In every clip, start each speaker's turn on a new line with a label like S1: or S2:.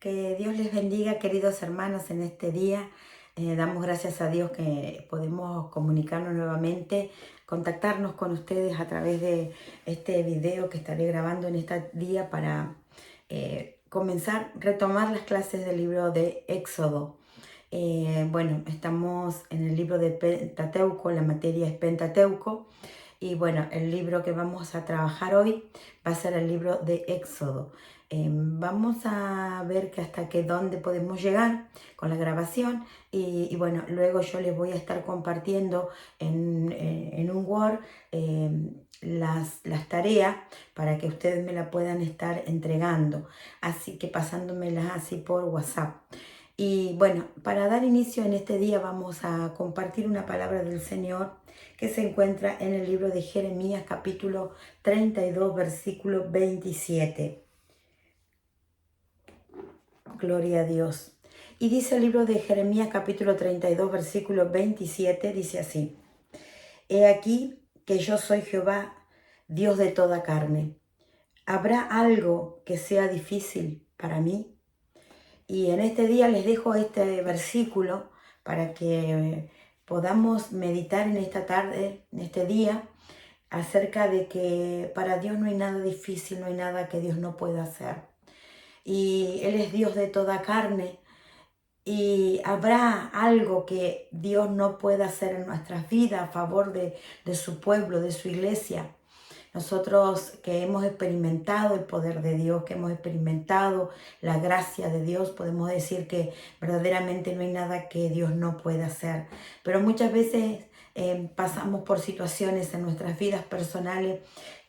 S1: Que Dios les bendiga, queridos hermanos, en este día. Damos gracias a Dios que podemos comunicarnos nuevamente, contactarnos con ustedes a través de este video que estaré grabando en este día para retomar las clases del libro de Éxodo. Bueno, estamos en el libro de Pentateuco, la materia es Pentateuco. Y bueno, el libro que vamos a trabajar hoy va a ser el libro de Éxodo. Vamos a ver que hasta que dónde podemos llegar con la grabación y bueno, luego yo les voy a estar compartiendo en un Word las tareas para que ustedes me la puedan estar entregando, así que pasándomelas así por WhatsApp. Y bueno, para dar inicio en este día vamos a compartir una palabra del Señor que se encuentra en el libro de Jeremías capítulo 32 versículo 27. Gloria a Dios. Y dice el libro de Jeremías capítulo 32 versículo 27, dice así: He aquí que yo soy Jehová, Dios de toda carne. ¿Habrá algo que sea difícil para mí? Y en este día les dejo este versículo para que podamos meditar en esta tarde, en este día, acerca de que para Dios no hay nada difícil, no hay nada que Dios no pueda hacer. Y Él es Dios de toda carne. Y habrá algo que Dios no pueda hacer en nuestras vidas a favor de su pueblo, de su iglesia. Nosotros que hemos experimentado el poder de Dios, que hemos experimentado la gracia de Dios, podemos decir que verdaderamente no hay nada que Dios no pueda hacer. Pero muchas veces pasamos por situaciones en nuestras vidas personales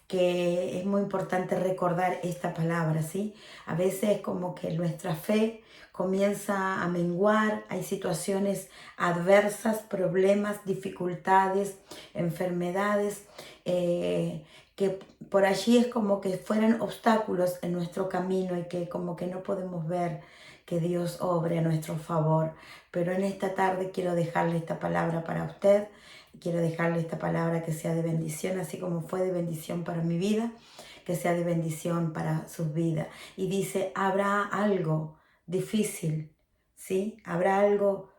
S1: que es muy importante recordar esta palabra, ¿sí? A veces como que nuestra fe comienza a menguar, hay situaciones adversas, problemas, dificultades, enfermedades, que por allí es como que fueran obstáculos en nuestro camino y que como que no podemos ver que Dios obre a nuestro favor. Pero en esta tarde quiero dejarle esta palabra para usted. Quiero dejarle esta palabra que sea de bendición, así como fue de bendición para mi vida, que sea de bendición para sus vidas. Y dice, habrá algo difícil, ¿sí? Habrá algo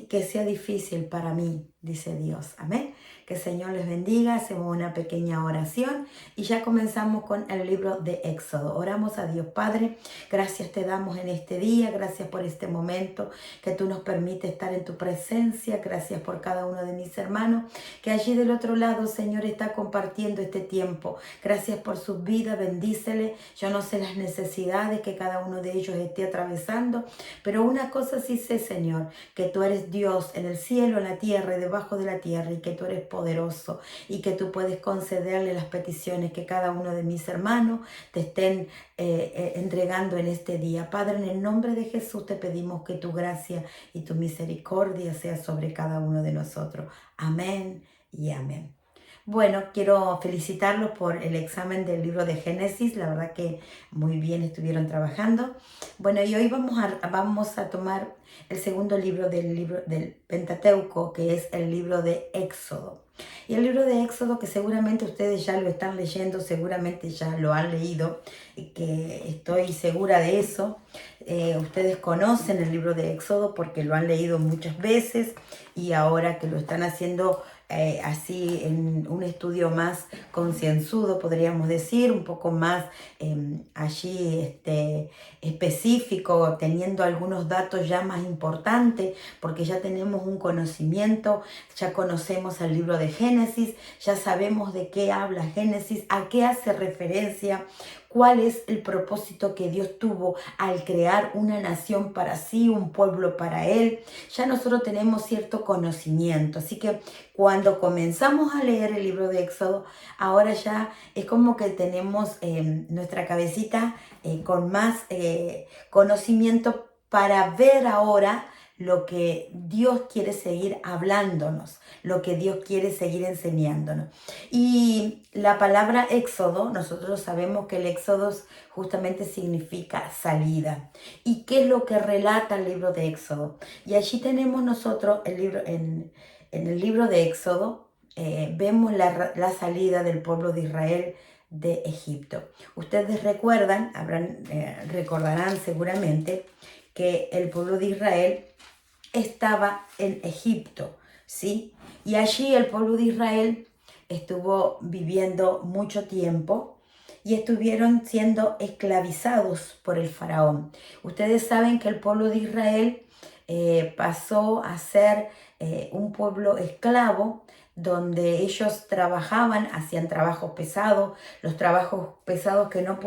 S1: que sea difícil para mí, dice Dios. Amén. Que el Señor les bendiga. Hacemos una pequeña oración y ya comenzamos con el libro de Éxodo. Oramos a Dios Padre. Gracias te damos en este día. Gracias por este momento que tú nos permites estar en tu presencia. Gracias por cada uno de mis hermanos que allí del otro lado, Señor, está compartiendo este tiempo. Gracias por sus vidas. Bendícele. Yo no sé las necesidades que cada uno de ellos esté atravesando, pero una cosa sí sé, Señor, que tú eres Dios en el cielo, en la tierra y debajo de la tierra, y que tú eres poderoso y que tú puedes concederle las peticiones que cada uno de mis hermanos te estén entregando en este día. Padre, en el nombre de Jesús te pedimos que tu gracia y tu misericordia sea sobre cada uno de nosotros. Amén y amén. Bueno, quiero felicitarlos por el examen del libro de Génesis. La verdad que muy bien estuvieron trabajando. Bueno, y hoy vamos a tomar el segundo libro del Pentateuco, que es el libro de Éxodo. Y el libro de Éxodo, que seguramente ustedes ya lo están leyendo, seguramente ya lo han leído, y que estoy segura de eso. Ustedes conocen el libro de Éxodo porque lo han leído muchas veces y ahora que lo están haciendo así en un estudio más concienzudo, podríamos decir, un poco más allí específico, teniendo algunos datos ya más importantes, porque ya tenemos un conocimiento, ya conocemos el libro de Génesis, ya sabemos de qué habla Génesis, a qué hace referencia, cuál es el propósito que Dios tuvo al crear una nación para sí, un pueblo para Él. Ya nosotros tenemos cierto conocimiento, así que cuando comenzamos a leer el libro de Éxodo, ahora ya es como que tenemos nuestra cabecita con más conocimiento para ver ahora lo que Dios quiere seguir hablándonos, lo que Dios quiere seguir enseñándonos. Y la palabra éxodo, nosotros sabemos que el éxodo justamente significa salida. ¿Y qué es lo que relata el libro de Éxodo? Y allí tenemos nosotros el libro en el libro de Éxodo, vemos la salida del pueblo de Israel de Egipto. Ustedes recuerdan, recordarán seguramente que el pueblo de Israel estaba en Egipto, ¿sí? Y allí el pueblo de Israel estuvo viviendo mucho tiempo y estuvieron siendo esclavizados por el faraón. Ustedes saben que el pueblo de Israel pasó a ser un pueblo esclavo, donde ellos trabajaban, hacían trabajos pesados, los trabajos pesados que no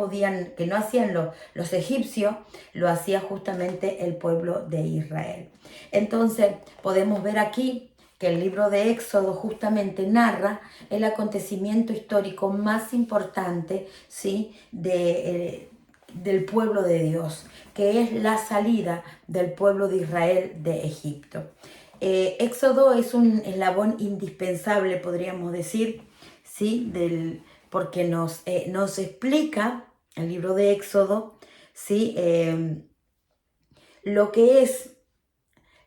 S1: hacían los egipcios, lo hacía justamente el pueblo de Israel. Entonces podemos ver aquí que el libro de Éxodo justamente narra el acontecimiento histórico más importante, ¿sí?, del pueblo de Dios, que es la salida del pueblo de Israel de Egipto. Éxodo es un eslabón indispensable, podríamos decir, ¿sí?, porque nos explica el libro de Éxodo, ¿sí?, lo que es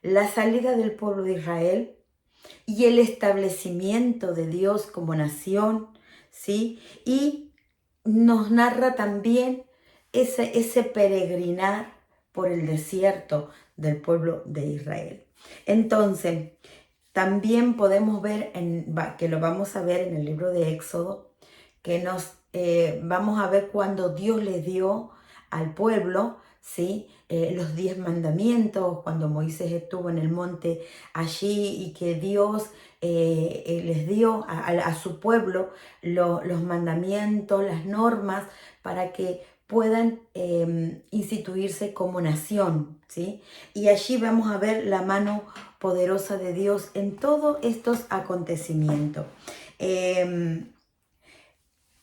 S1: la salida del pueblo de Israel y el establecimiento de Dios como nación, ¿sí? Y nos narra también ese peregrinar por el desierto del pueblo de Israel. Entonces, también podemos ver, que lo vamos a ver en el libro de Éxodo, que vamos a ver cuando Dios le dio al pueblo, ¿sí?, los 10 mandamientos, cuando Moisés estuvo en el monte allí y que Dios les dio a su pueblo los mandamientos, las normas, para que puedan instituirse como nación, ¿sí? Y allí vamos a ver la mano poderosa de Dios en todos estos acontecimientos.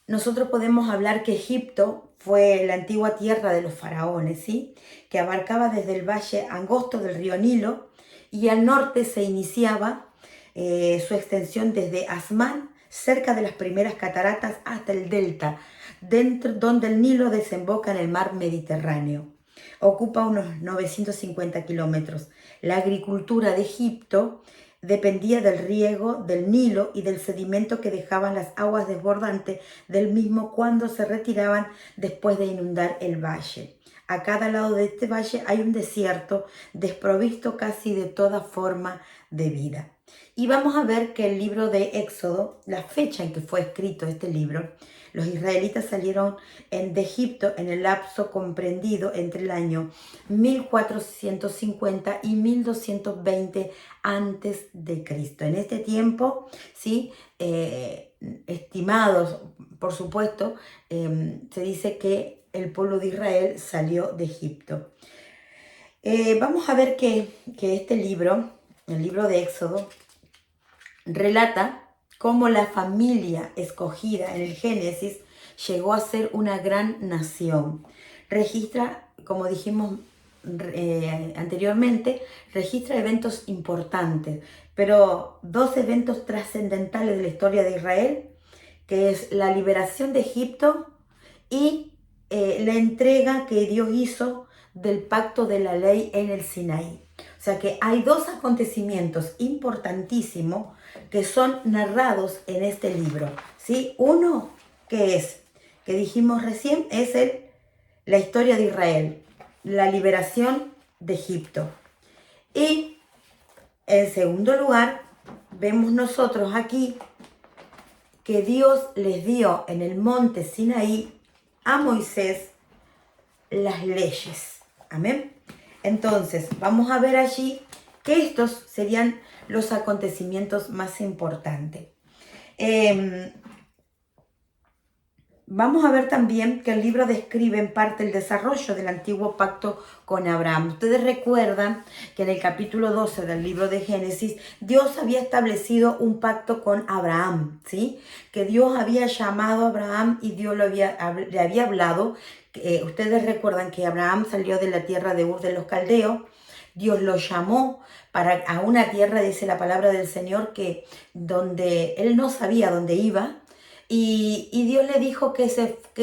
S1: Nosotros podemos hablar que Egipto fue la antigua tierra de los faraones, ¿sí?, que abarcaba desde el valle angosto del río Nilo y al norte se iniciaba su extensión desde Asmán, cerca de las primeras cataratas, hasta el delta, donde el Nilo desemboca en el mar Mediterráneo. Ocupa unos 950 kilómetros. La agricultura de Egipto dependía del riego del Nilo y del sedimento que dejaban las aguas desbordantes del mismo cuando se retiraban después de inundar el valle. A cada lado de este valle hay un desierto desprovisto casi de toda forma de vida. Y vamos a ver que el libro de Éxodo, la fecha en que fue escrito este libro, los israelitas salieron de Egipto en el lapso comprendido entre el año 1450 y 1220 antes de Cristo. En este tiempo, ¿sí?, estimados, por supuesto, se dice que el pueblo de Israel salió de Egipto. Vamos a ver que este libro, el libro de Éxodo, relata cómo la familia escogida en el Génesis llegó a ser una gran nación. Registra, como dijimos anteriormente, registra eventos importantes, pero 2 eventos trascendentales de la historia de Israel, que es la liberación de Egipto y la entrega que Dios hizo del pacto de la ley en el Sinaí. O sea que hay 2 acontecimientos importantísimos que son narrados en este libro, ¿sí? Uno, que dijimos recién, es la historia de Israel, la liberación de Egipto. Y en segundo lugar, vemos nosotros aquí que Dios les dio en el monte Sinaí a Moisés las leyes. Amén. Entonces, vamos a ver allí que estos serían los acontecimientos más importantes. Vamos a ver también que el libro describe en parte el desarrollo del antiguo pacto con Abraham. Ustedes recuerdan que en el capítulo 12 del libro de Génesis, Dios había establecido un pacto con Abraham, ¿sí? Que Dios había llamado a Abraham y Dios le había hablado. Ustedes recuerdan que Abraham salió de la tierra de Ur de los Caldeos. Dios lo llamó a una tierra, dice la palabra del Señor, que donde él no sabía dónde iba. Y Dios le dijo que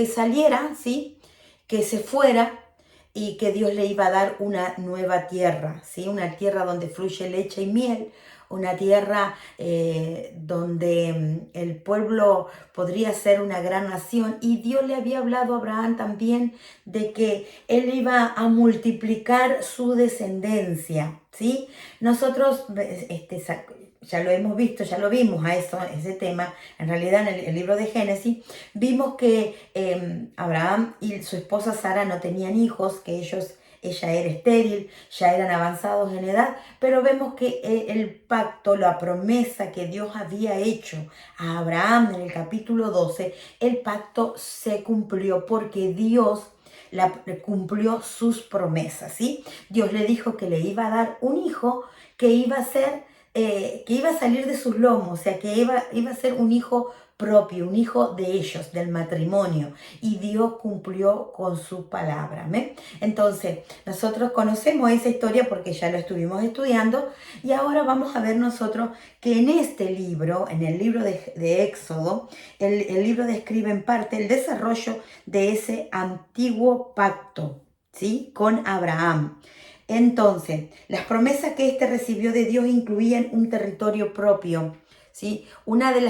S1: saliera, ¿sí?, que se fuera, y que Dios le iba a dar una nueva tierra, ¿sí?, una tierra donde fluye leche y miel, una tierra donde el pueblo podría ser una gran nación, y Dios le había hablado a Abraham también de que él iba a multiplicar su descendencia, ¿sí? Nosotros ya lo hemos visto, ya lo vimos a ese tema, en realidad en el libro de Génesis, vimos que Abraham y su esposa Sara no tenían hijos, que ella era estéril, ya eran avanzados en edad, pero vemos que el pacto, la promesa que Dios había hecho a Abraham en el capítulo 12, el pacto se cumplió porque Dios cumplió sus promesas, ¿sí? Dios le dijo que le iba a dar un hijo que iba a ser, que iba a salir de sus lomos, o sea, que iba a ser un hijo propio, un hijo de ellos, del matrimonio, y Dios cumplió con su palabra. ¿Me? Entonces, nosotros conocemos esa historia porque ya lo estuvimos estudiando, y ahora vamos a ver nosotros que en este libro, en el libro de Éxodo, el libro describe en parte el desarrollo de ese antiguo pacto, ¿sí? Con Abraham. Entonces, las promesas que éste recibió de Dios incluían un territorio propio, ¿sí? Una de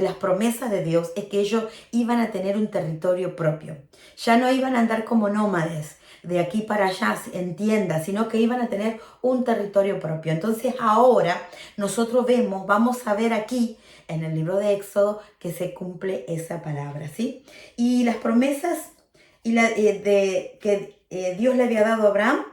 S1: las promesas de Dios es que ellos iban a tener un territorio propio. Ya no iban a andar como nómades de aquí para allá en tiendas, sino que iban a tener un territorio propio. Entonces ahora nosotros vamos a ver aquí en el libro de Éxodo que se cumple esa palabra, ¿sí? Y las promesas que Dios le había dado a Abraham,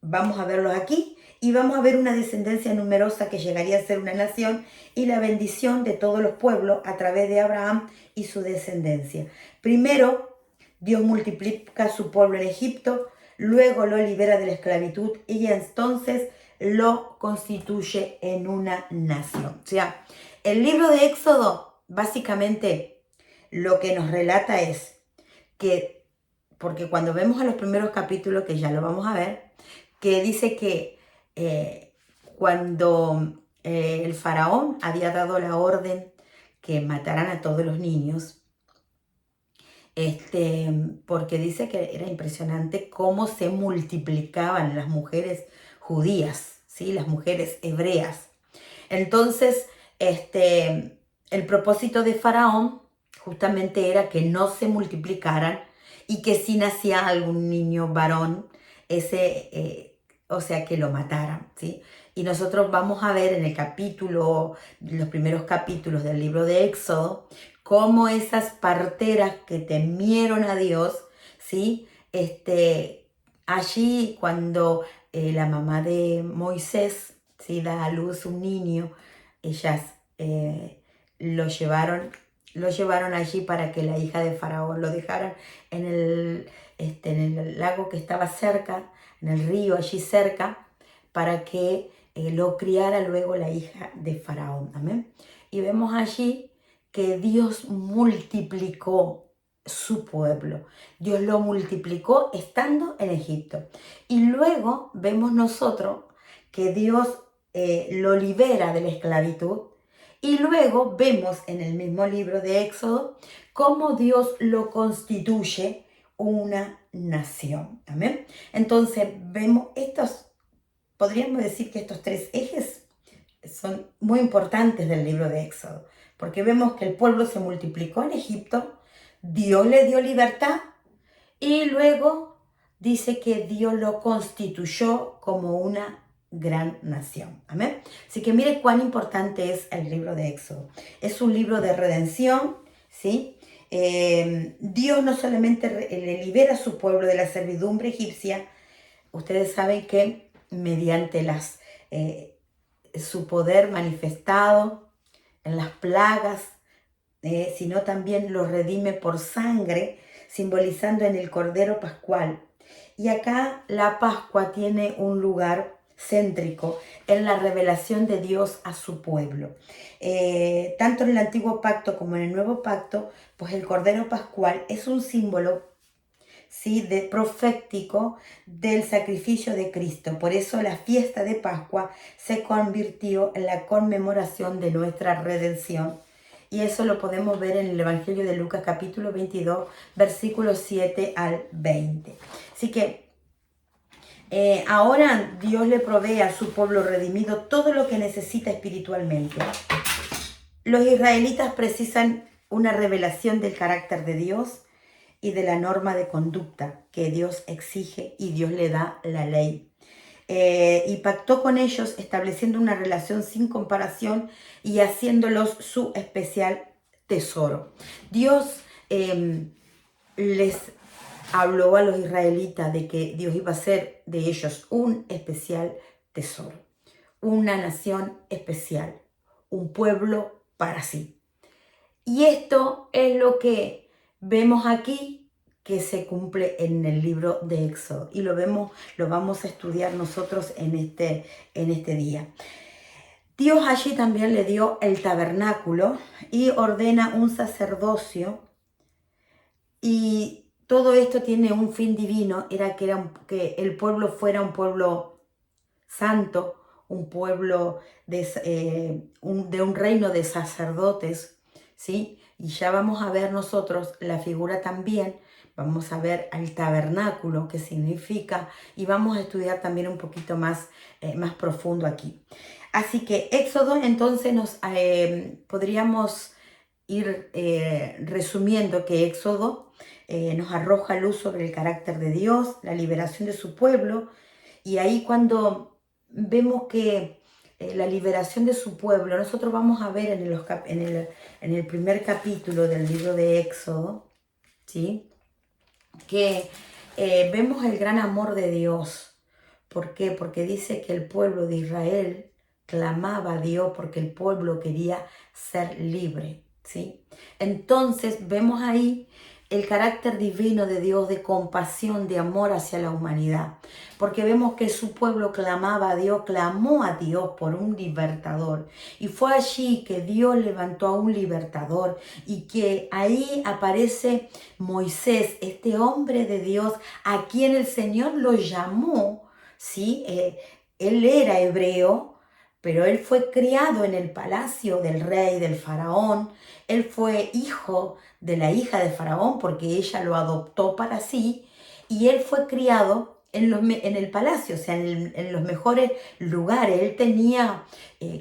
S1: vamos a verlos aquí, y vamos a ver una descendencia numerosa que llegaría a ser una nación, y la bendición de todos los pueblos a través de Abraham y su descendencia. Primero, Dios multiplica su pueblo en Egipto, luego lo libera de la esclavitud y entonces lo constituye en una nación. O sea, el libro de Éxodo básicamente lo que nos relata es que, porque cuando vemos a los primeros capítulos, que ya lo vamos a ver, que dice que cuando el faraón había dado la orden que mataran a todos los niños, porque dice que era impresionante cómo se multiplicaban las mujeres judías, ¿sí? Las mujeres hebreas. Entonces, el propósito de Faraón justamente era que no se multiplicaran, y que si nacía algún niño varón, o sea, que lo mataran, ¿sí? Y nosotros vamos a ver en los primeros capítulos del libro de Éxodo, cómo esas parteras que temieron a Dios, ¿sí? Allí cuando la mamá de Moisés, ¿sí?, da a luz un niño, ellas lo llevaron allí para que la hija de Faraón lo dejaran en el lago que estaba cerca, en el río allí cerca, para que lo criara luego la hija de Faraón. Amén. Y vemos allí que Dios multiplicó su pueblo. Dios lo multiplicó estando en Egipto. Y luego vemos nosotros que Dios lo libera de la esclavitud. Y luego vemos en el mismo libro de Éxodo cómo Dios lo constituye una nación. ¿Amén? Entonces vemos podríamos decir que estos tres ejes son muy importantes del libro de Éxodo, porque vemos que el pueblo se multiplicó en Egipto, Dios le dio libertad, y luego dice que Dios lo constituyó como una gran nación. Amén. Así que mire cuán importante es el libro de Éxodo. Es un libro de redención, ¿sí? Dios no solamente le libera a su pueblo de la servidumbre egipcia. Ustedes saben que mediante su poder manifestado en las plagas, sino también los redime por sangre, simbolizando en el Cordero Pascual. Y acá la Pascua tiene un lugar céntrico en la revelación de Dios a su pueblo. Tanto en el Antiguo Pacto como en el Nuevo Pacto, pues el Cordero Pascual es un símbolo, ¿sí?, profético del sacrificio de Cristo. Por eso la fiesta de Pascua se convirtió en la conmemoración de nuestra redención. Y eso lo podemos ver en el Evangelio de Lucas capítulo 22, versículos 7 al 20. Así que Ahora Dios le provee a su pueblo redimido todo lo que necesita espiritualmente. Los israelitas precisan una revelación del carácter de Dios y de la norma de conducta que Dios exige y Dios le da la ley. Y pactó con ellos estableciendo una relación sin comparación y haciéndolos su especial tesoro. Dios les habló a los israelitas de que Dios iba a hacer de ellos un especial tesoro, una nación especial, un pueblo para sí. Y esto es lo que vemos aquí que se cumple en el libro de Éxodo y lo vamos a estudiar nosotros en este día. Dios allí también le dio el tabernáculo y ordena un sacerdocio, y todo esto tiene un fin divino, era que el pueblo fuera un pueblo santo, un pueblo de un reino de sacerdotes, ¿sí? Y ya vamos a ver nosotros la figura también, vamos a ver al tabernáculo, qué significa, y vamos a estudiar también un poquito más profundo aquí. Así que Éxodo, entonces podríamos ir resumiendo que Éxodo nos arroja luz sobre el carácter de Dios, la liberación de su pueblo, y ahí cuando vemos que la liberación de su pueblo, nosotros vamos a ver en el primer capítulo del libro de Éxodo, ¿sí? Que vemos el gran amor de Dios. ¿Por qué? Porque dice que el pueblo de Israel clamaba a Dios porque el pueblo quería ser libre, ¿sí? Entonces vemos ahí el carácter divino de Dios, de compasión, de amor hacia la humanidad, porque vemos que su pueblo clamaba a Dios, clamó a Dios por un libertador, y fue allí que Dios levantó a un libertador, y que ahí aparece Moisés, este hombre de Dios, a quien el Señor lo llamó, ¿sí? Él era hebreo, pero él fue criado en el palacio del rey, del faraón. Él fue hijo de la hija de faraón porque ella lo adoptó para sí, y él fue criado en el palacio, o sea, en los mejores lugares. Él tenía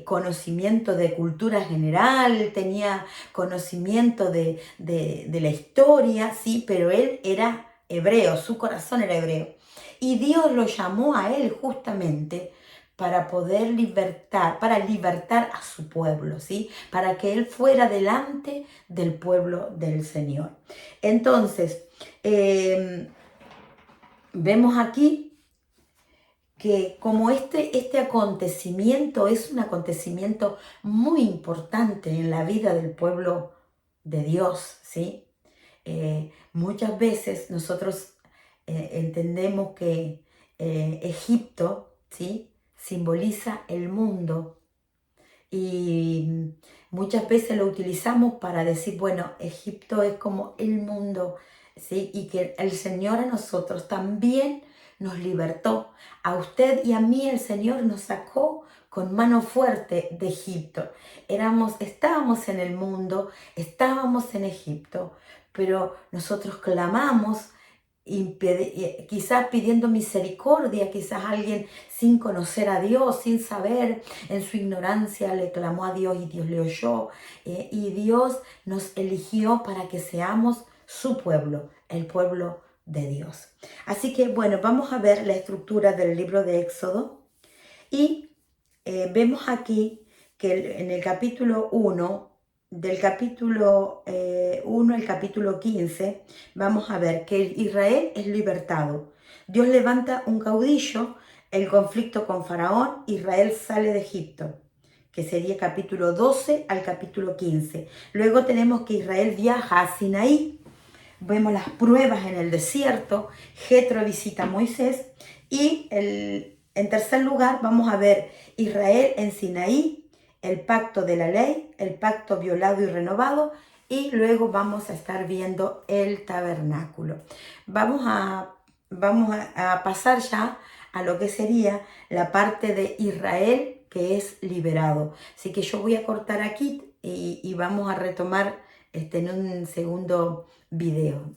S1: conocimiento de cultura general, tenía conocimiento de la historia, sí, pero él era hebreo, su corazón era hebreo. Y Dios lo llamó a él justamente para poder libertar a su pueblo, ¿sí? Para que él fuera delante del pueblo del Señor. Entonces, vemos aquí que como este acontecimiento es un acontecimiento muy importante en la vida del pueblo de Dios, ¿sí? Muchas veces nosotros entendemos que Egipto, ¿sí?, simboliza el mundo, y muchas veces lo utilizamos para decir, bueno, Egipto es como el mundo, ¿sí? Y que el Señor a nosotros también nos libertó. A usted y a mí el Señor nos sacó con mano fuerte de Egipto. Estábamos en el mundo, estábamos en Egipto, pero nosotros clamamos, quizás pidiendo misericordia, quizás alguien sin conocer a Dios, sin saber, en su ignorancia le clamó a Dios y Dios le oyó, y Dios nos eligió para que seamos su pueblo, el pueblo de Dios. Así que bueno, vamos a ver la estructura del libro de Éxodo, y vemos aquí que en el capítulo 1, del capítulo 1 al capítulo 15, vamos a ver que Israel es libertado. Dios levanta un caudillo, el conflicto con Faraón, Israel sale de Egipto, que sería capítulo 12 al capítulo 15. Luego tenemos que Israel viaja a Sinaí, vemos las pruebas en el desierto, Jetro visita a Moisés, y en tercer lugar vamos a ver Israel en Sinaí, el pacto de la ley, el pacto violado y renovado, y luego vamos a estar viendo el tabernáculo. Vamos a pasar ya a lo que sería la parte de Israel que es liberado. Así que yo voy a cortar aquí y vamos a retomar en un segundo video.